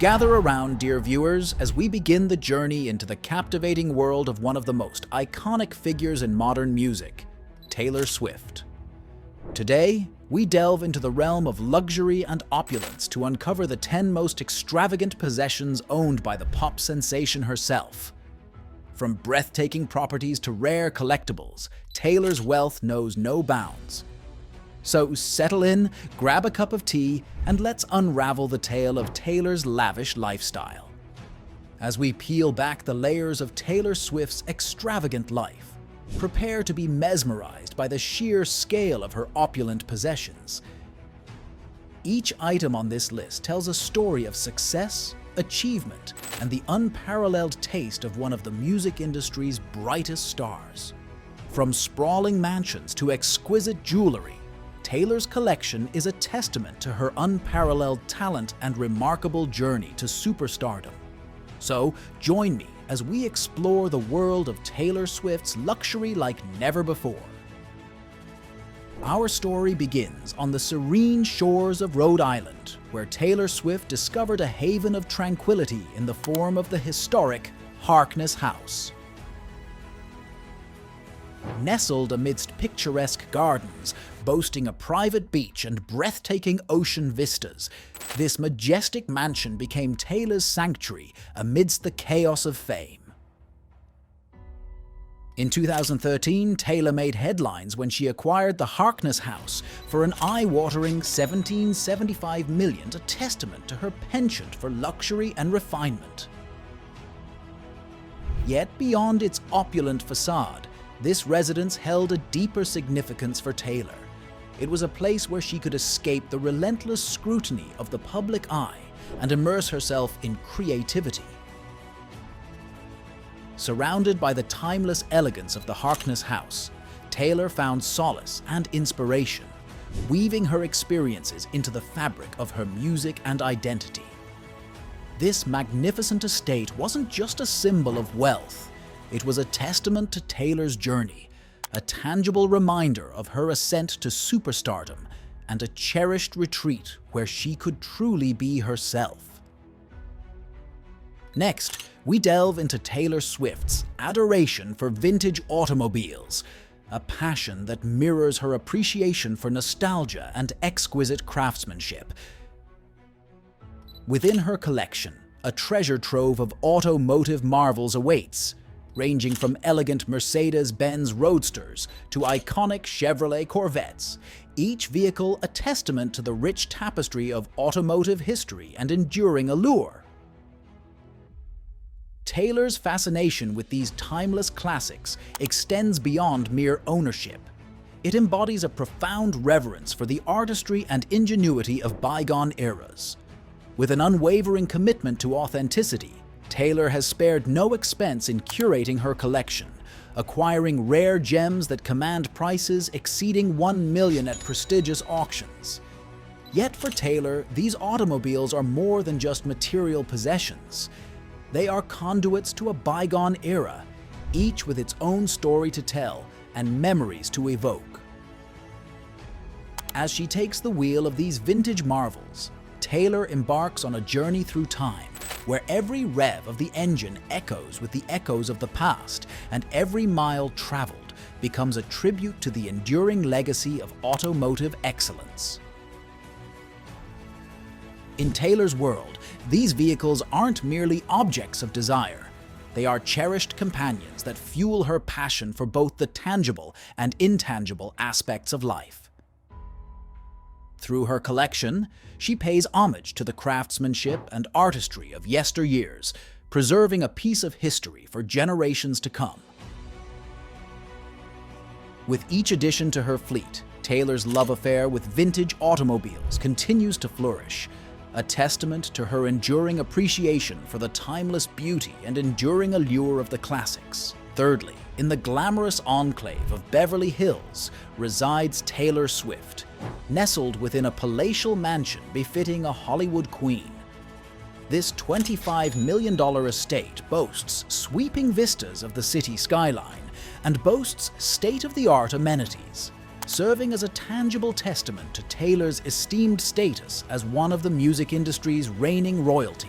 Gather around, dear viewers, as we begin the journey into the captivating world of one of the most iconic figures in modern music, Taylor Swift. Today, we delve into the realm of luxury and opulence to uncover the 10 most extravagant possessions owned by the pop sensation herself. From breathtaking properties to rare collectibles, Taylor's wealth knows no bounds. So settle in, grab a cup of tea, and let's unravel the tale of Taylor's lavish lifestyle. As we peel back the layers of Taylor Swift's extravagant life, prepare to be mesmerized by the sheer scale of her opulent possessions. Each item on this list tells a story of success, achievement, and the unparalleled taste of one of the music industry's brightest stars. From sprawling mansions to exquisite jewelry, Taylor's collection is a testament to her unparalleled talent and remarkable journey to superstardom. So, join me as we explore the world of Taylor Swift's luxury like never before. Our story begins on the serene shores of Rhode Island, where Taylor Swift discovered a haven of tranquility in the form of the historic Harkness House. Nestled amidst picturesque gardens, boasting a private beach and breathtaking ocean vistas, this majestic mansion became Taylor's sanctuary amidst the chaos of fame. In 2013, Taylor made headlines when she acquired the Harkness House for an eye-watering $17.75 million, a testament to her penchant for luxury and refinement. Yet beyond its opulent facade, this residence held a deeper significance for Taylor. It was a place where she could escape the relentless scrutiny of the public eye and immerse herself in creativity. Surrounded by the timeless elegance of the Harkness House, Taylor found solace and inspiration, weaving her experiences into the fabric of her music and identity. This magnificent estate wasn't just a symbol of wealth. It was a testament to Taylor's journey, a tangible reminder of her ascent to superstardom, and a cherished retreat where she could truly be herself. Next, we delve into Taylor Swift's adoration for vintage automobiles, a passion that mirrors her appreciation for nostalgia and exquisite craftsmanship. Within her collection, a treasure trove of automotive marvels awaits, ranging from elegant Mercedes-Benz Roadsters to iconic Chevrolet Corvettes, each vehicle a testament to the rich tapestry of automotive history and enduring allure. Taylor's fascination with these timeless classics extends beyond mere ownership. It embodies a profound reverence for the artistry and ingenuity of bygone eras. With an unwavering commitment to authenticity, Taylor has spared no expense in curating her collection, acquiring rare gems that command prices exceeding $1 million at prestigious auctions. Yet for Taylor, these automobiles are more than just material possessions. They are conduits to a bygone era, each with its own story to tell and memories to evoke. As she takes the wheel of these vintage marvels, Taylor embarks on a journey through time, where every rev of the engine echoes with the echoes of the past, and every mile traveled becomes a tribute to the enduring legacy of automotive excellence. In Taylor's world, these vehicles aren't merely objects of desire. They are cherished companions that fuel her passion for both the tangible and intangible aspects of life. Through her collection, she pays homage to the craftsmanship and artistry of yesteryears, preserving a piece of history for generations to come. With each addition to her fleet, Taylor's love affair with vintage automobiles continues to flourish, a testament to her enduring appreciation for the timeless beauty and enduring allure of the classics. Thirdly, in the glamorous enclave of Beverly Hills resides Taylor Swift, nestled within a palatial mansion befitting a Hollywood queen. This $25 million estate boasts sweeping vistas of the city skyline and boasts state-of-the-art amenities, serving as a tangible testament to Taylor's esteemed status as one of the music industry's reigning royalty.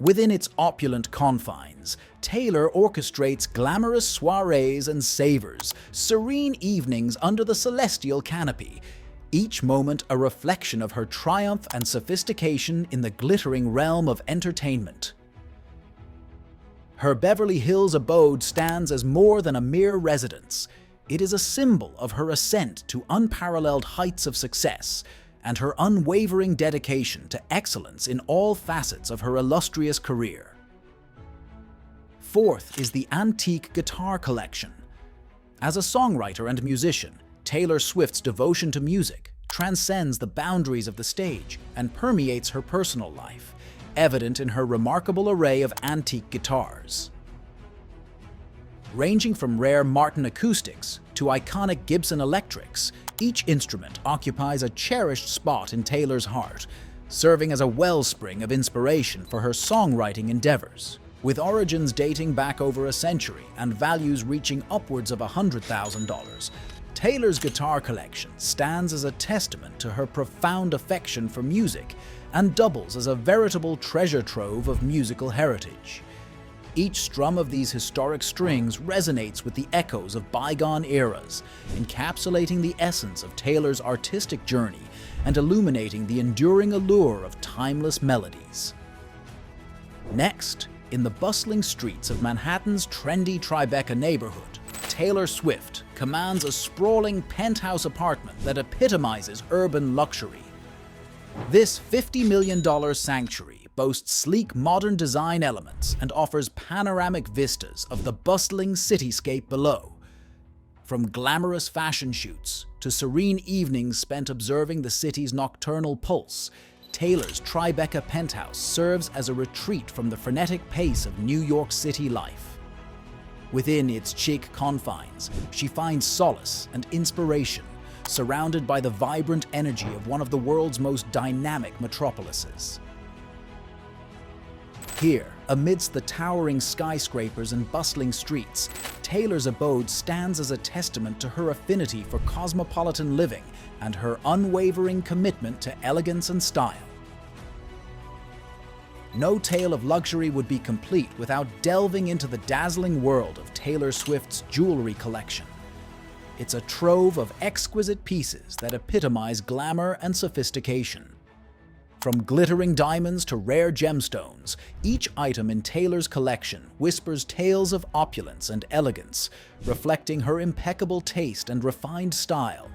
Within its opulent confines, Taylor orchestrates glamorous soirees and savors, serene evenings under the celestial canopy, each moment a reflection of her triumph and sophistication in the glittering realm of entertainment. Her Beverly Hills abode stands as more than a mere residence. It is a symbol of her ascent to unparalleled heights of success and her unwavering dedication to excellence in all facets of her illustrious career. Fourth is the antique guitar collection. As a songwriter and musician, Taylor Swift's devotion to music transcends the boundaries of the stage and permeates her personal life, evident in her remarkable array of antique guitars. Ranging from rare Martin acoustics to iconic Gibson electrics, each instrument occupies a cherished spot in Taylor's heart, serving as a wellspring of inspiration for her songwriting endeavors. With origins dating back over a century and values reaching upwards of $100,000, Taylor's guitar collection stands as a testament to her profound affection for music and doubles as a veritable treasure trove of musical heritage. Each strum of these historic strings resonates with the echoes of bygone eras, encapsulating the essence of Taylor's artistic journey and illuminating the enduring allure of timeless melodies. Next, in the bustling streets of Manhattan's trendy Tribeca neighborhood, Taylor Swift commands a sprawling penthouse apartment that epitomizes urban luxury. This $50 million sanctuary boasts sleek modern design elements and offers panoramic vistas of the bustling cityscape below. From glamorous fashion shoots to serene evenings spent observing the city's nocturnal pulse, Taylor's Tribeca penthouse serves as a retreat from the frenetic pace of New York City life. Within its chic confines, she finds solace and inspiration, surrounded by the vibrant energy of one of the world's most dynamic metropolises. Here, amidst the towering skyscrapers and bustling streets, Taylor's abode stands as a testament to her affinity for cosmopolitan living and her unwavering commitment to elegance and style. No tale of luxury would be complete without delving into the dazzling world of Taylor Swift's jewelry collection. It's a trove of exquisite pieces that epitomize glamour and sophistication. From glittering diamonds to rare gemstones, each item in Taylor's collection whispers tales of opulence and elegance, reflecting her impeccable taste and refined style.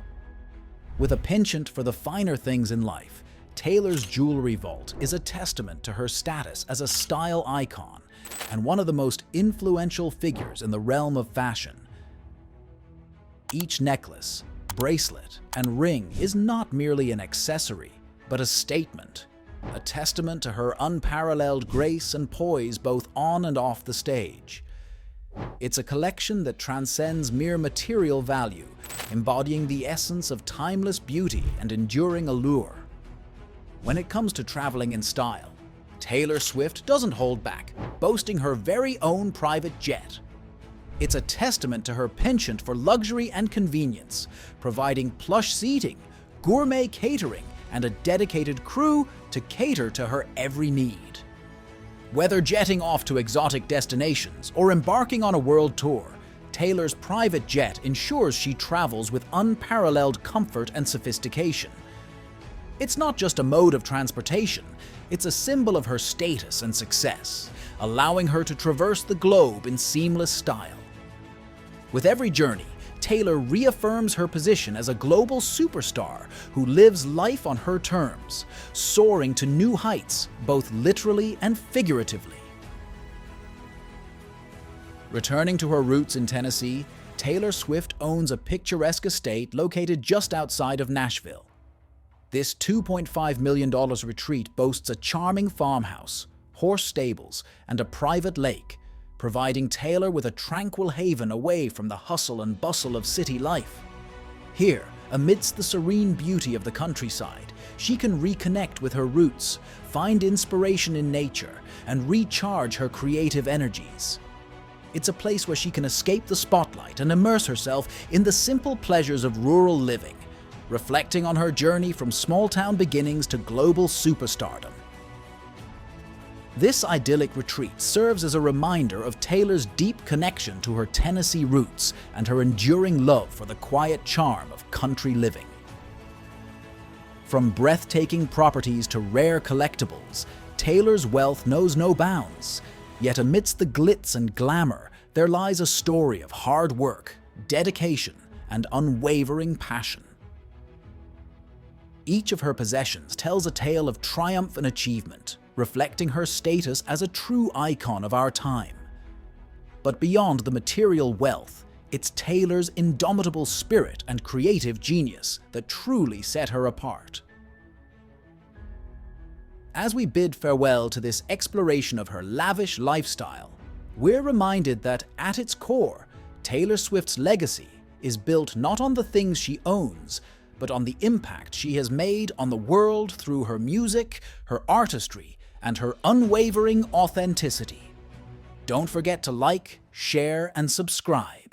With a penchant for the finer things in life, Taylor's jewelry vault is a testament to her status as a style icon and one of the most influential figures in the realm of fashion. Each necklace, bracelet, and ring is not merely an accessory, but a statement, a testament to her unparalleled grace and poise both on and off the stage. It's a collection that transcends mere material value, embodying the essence of timeless beauty and enduring allure. When it comes to traveling in style, Taylor Swift doesn't hold back, boasting her very own private jet. It's a testament to her penchant for luxury and convenience, providing plush seating, gourmet catering, and a dedicated crew to cater to her every need. Whether jetting off to exotic destinations or embarking on a world tour, Taylor's private jet ensures she travels with unparalleled comfort and sophistication. It's not just a mode of transportation, it's a symbol of her status and success, allowing her to traverse the globe in seamless style. With every journey, Taylor reaffirms her position as a global superstar who lives life on her terms, soaring to new heights, both literally and figuratively. Returning to her roots in Tennessee, Taylor Swift owns a picturesque estate located just outside of Nashville. This $2.5 million retreat boasts a charming farmhouse, horse stables, and a private lake, providing Taylor with a tranquil haven away from the hustle and bustle of city life. Here, amidst the serene beauty of the countryside, she can reconnect with her roots, find inspiration in nature, and recharge her creative energies. It's a place where she can escape the spotlight and immerse herself in the simple pleasures of rural living, reflecting on her journey from small-town beginnings to global superstardom. This idyllic retreat serves as a reminder of Taylor's deep connection to her Tennessee roots and her enduring love for the quiet charm of country living. From breathtaking properties to rare collectibles, Taylor's wealth knows no bounds. Yet amidst the glitz and glamour, there lies a story of hard work, dedication, and unwavering passion. Each of her possessions tells a tale of triumph and achievement, reflecting her status as a true icon of our time. But beyond the material wealth, it's Taylor's indomitable spirit and creative genius that truly set her apart. As we bid farewell to this exploration of her lavish lifestyle, we're reminded that at its core, Taylor Swift's legacy is built not on the things she owns, but on the impact she has made on the world through her music, her artistry, and her unwavering authenticity. Don't forget to like, share, and subscribe.